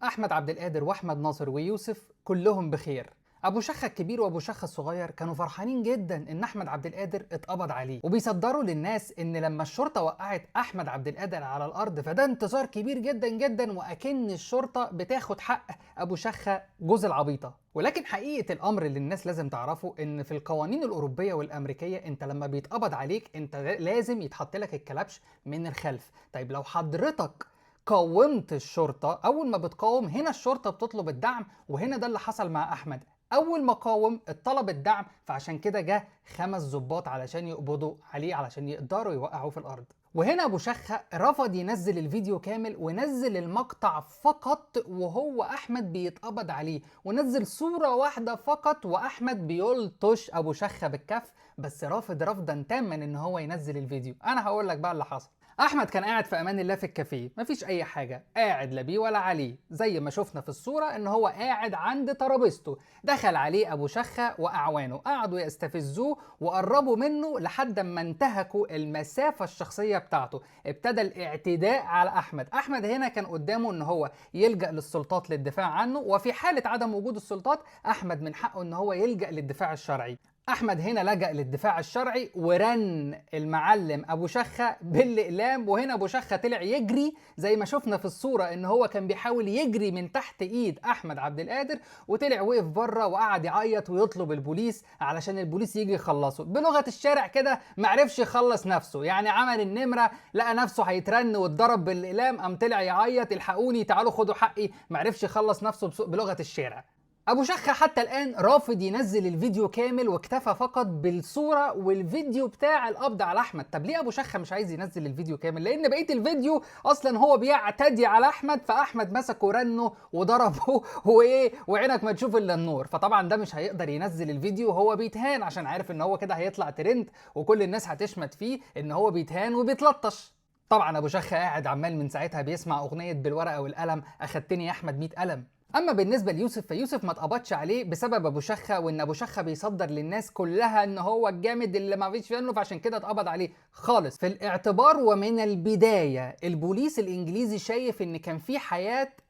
أحمد عبد القادر وأحمد ناصر ويوسف كلهم بخير. أبو شخة الكبير وأبو شخة الصغير كانوا فرحانين جدا إن أحمد عبد القادر اتقبض عليه، وبيصدروا للناس إن لما الشرطة وقعت أحمد عبد القادر على الأرض فده انتصار كبير جدا جدا، وأكن الشرطة بتاخد حق أبو شخة جوز العبيطة. ولكن حقيقة الأمر اللي الناس لازم تعرفه إن في القوانين الأوروبية والأمريكية أنت لما بيتقبض عليك أنت لازم يتحط لك الكلبش من الخلف. طيب لو حضرتك قاومت الشرطة، أول ما بتقاوم هنا الشرطة بتطلب الدعم، وهنا ده اللي حصل مع أحمد. أول ما قاوم اتطلب الدعم، فعشان كده جه 5 ضباط علشان يقبضوا عليه علشان يقدروا يوقعوه في الأرض. وهنا أبو شخة رفض ينزل الفيديو كامل ونزل المقطع فقط وهو أحمد بيتقبض عليه، ونزل صورة واحدة فقط وأحمد بيلطش أبو شخة بالكف، بس رافض رفضا تاما إن هو ينزل الفيديو. أنا هقول لك بقى اللي حصل. احمد كان قاعد في امان الله في الكافيه، مفيش اي حاجه، قاعد لا بيه ولا عليه، زي ما شفنا في الصوره ان هو قاعد عند ترابيزته. دخل عليه ابو شخه واعوانه، قعدوا يستفزوه وقربوا منه لحد ما انتهكوا المسافه الشخصيه بتاعته. ابتدى الاعتداء على احمد. احمد هنا كان قدامه ان هو يلجا للسلطات للدفاع عنه، وفي حاله عدم وجود السلطات احمد من حقه ان هو يلجا للدفاع الشرعي. احمد هنا لجأ للدفاع الشرعي ورن المعلم ابو شخة بالاقلام، وهنا ابو شخة طلع يجري زي ما شفنا في الصورة ان هو كان بيحاول يجري من تحت ايد احمد عبد القادر، وطلع وقف بره وقعد يعيط ويطلب البوليس علشان البوليس يجي يخلصه. بلغة الشارع كده معرفش يخلص نفسه، يعني عمل النمرة، لقى نفسه هيترن واتضرب بالاقلام، قام طلع يعيط الحقوني تعالوا خدوا حقي، معرفش يخلص نفسه بلغة الشارع. ابو شخة حتى الان رافض ينزل الفيديو كامل واكتفى فقط بالصوره والفيديو بتاع القبض على احمد. طب ليه ابو شخة مش عايز ينزل الفيديو كامل؟ لان بقيه الفيديو اصلا هو بيعتدي على احمد، فاحمد مسكه ورنه وضربه وايه وعينك ما تشوف الا النور. فطبعا ده مش هيقدر ينزل الفيديو وهو بيتهان، عشان عارف ان هو كده هيطلع ترند وكل الناس هتشمت فيه ان هو بيتهان وبيتلطش. طبعا ابو شخة قاعد عمال من ساعتها بيسمع اغنيه بالورقه والقلم اخدتني يا احمد 100 قلم. اما بالنسبه ليوسف فيوسف ما اتقبضش عليه بسبب ابو شخة، وان ابو شخة بيصدر للناس كلها ان هو الجامد اللي ما فيش منه، فعشان كده اتقبض عليه خالص. في الاعتبار ومن البدايه البوليس الانجليزي شايف ان كان في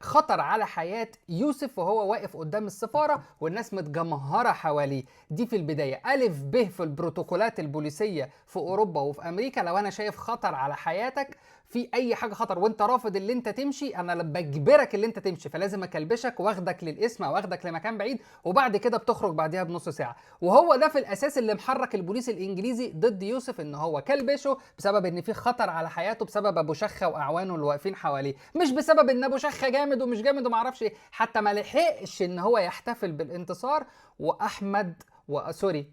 خطر على حياه يوسف وهو واقف قدام السفاره والناس متجمهره حواليه. دي في البدايه الف ب في البروتوكولات البوليسيه في اوروبا وفي امريكا. لو انا شايف خطر على حياتك في اي حاجه خطر وانت رافض اللي انت تمشي، انا بجبرك اللي انت تمشي، فلازم اكلبشك واخدك للقسم او واخدك لمكان بعيد، وبعد كده بتخرج بعدها بنص ساعه. وهو ده في الاساس اللي محرك البوليس الانجليزي ضد يوسف، ان هو كلبشه بسبب ان في خطر على حياته بسبب ابو شخة واعوانه اللي واقفين حواليه، مش بسبب ان ابو شخة جامد ومش جامد وما اعرفش ايه. حتى ما لحقش ان هو يحتفل بالانتصار واحمد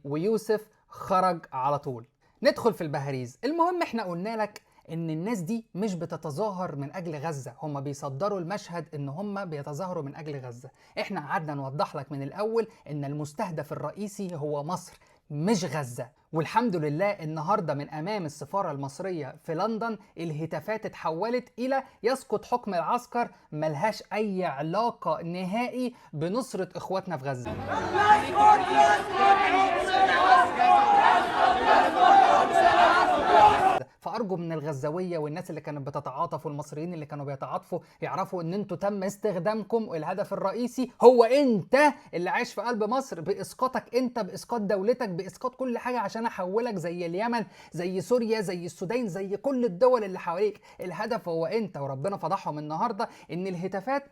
ويوسف خرج على طول. ندخل في البهاريز. المهم احنا قلنا لك ان الناس دي مش بتتظاهر من اجل غزة، هم بيصدروا المشهد ان هم بيتظاهروا من اجل غزة. احنا قعدنا نوضح لك من الاول ان المستهدف الرئيسي هو مصر مش غزة. والحمد لله النهاردة من امام السفارة المصرية في لندن الهتافات اتحولت الى يسقط حكم العسكر، ملهاش اي علاقة نهائي بنصرة اخواتنا في غزة. فارجو من الغزاويه والناس اللي كانت بتتعاطف والمصريين اللي كانوا بيتعاطفوا يعرفوا ان انتوا تم استخدامكم، والهدف الرئيسي هو انت اللي عايش في قلب مصر، باسقاطك انت، باسقاط دولتك، باسقاط كل حاجه عشان احولك زي اليمن زي سوريا زي السودان زي كل الدول اللي حواليك. الهدف هو انت، وربنا فضحهم النهارده ان الهتافات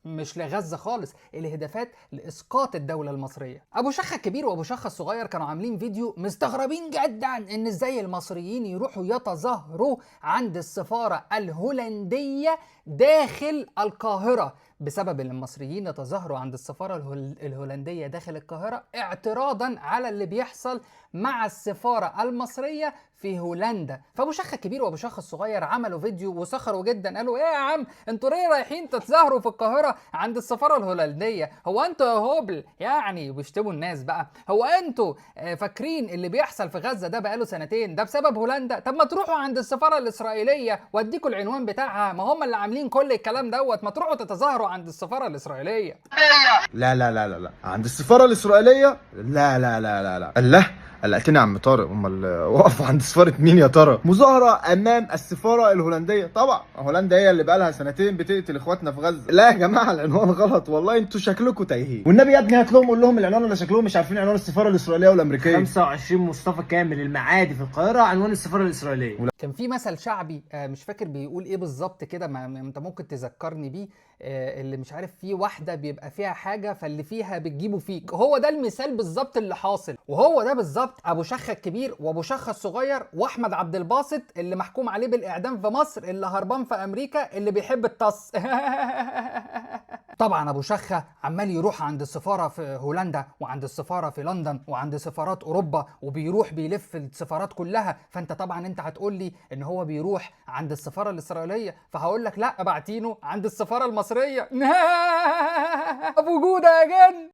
مش لغزة خالص، الهدافات لإسقاط الدولة المصرية. أبو شخة الكبير وأبو شخة الصغير كانوا عاملين فيديو مستغربين جدا إن إزاي المصريين يروحوا يتظاهروا عند السفارة الهولندية داخل القاهرة، بسبب ان المصريين يتظاهروا عند السفارة الهولندية داخل القاهرة اعتراضا على اللي بيحصل مع السفارة المصرية في هولندا. فابو شخة الكبير وابو شخة الصغير عملوا فيديو وسخروا جدا، قالوا ايه يا عم انتوا ليه رايحين تتظاهروا في القاهرة عند السفارة الهولندية؟ هو انتوا يا هبل يعني، وبيشتموا الناس بقى، هو انتوا فاكرين اللي بيحصل في غزة ده بقاله سنتين ده بسبب هولندا؟ طب ما تروحوا عند السفارة الإسرائيلية واديكوا العنوان بتاعها، ما هم اللي عاملين كل الكلام دوت، ما تروحوا تتظاهروا عند السفارة الإسرائيلية. لا لا لا لا لا عند السفارة الإسرائيلية، لا لا لا لا لا الله، قلقتني يا عم طارق. امال وقفوا عند سفاره مين يا ترى؟ مظاهره امام السفاره الهولنديه. طبعا هولندا هي اللي بقالها سنتين بتقتل اخواتنا في غزه. لا يا جماعه العنوان غلط والله، انتوا شكلكم تايهين. والنبي يا ابني هات لهم، قول لهم العنوان ولا شكلهم مش عارفين عنوان السفاره الاسرائيليه والامريكيه. 25 مصطفى كامل المعادي في القاهره، عنوان السفاره الاسرائيليه. كان في مثل شعبي مش فاكر بيقول ايه بالظبط كده، ما انت ممكن تذكرني بيه، اللي مش عارف فيه واحده بيبقى فيها حاجه فاللي فيها بتجيبه فيك. هو ده المثال بالظبط اللي حاصل، وهو ده بالظبط ابو شخه الكبير وابو شخه الصغير واحمد عبد الباسط اللي محكوم عليه بالاعدام في مصر، اللي هربان في امريكا، اللي بيحب الطص. طبعا ابو شخه عمال يروح عند السفاره في هولندا وعند السفاره في لندن وعند سفارات اوروبا، وبيروح بيلف السفارات كلها. فانت طبعا انت هتقول لي ان هو بيروح عند السفاره الاسرائيليه، فهقول لك لا، ابعتينه عند السفاره المصريه. ابو جوده يا جن.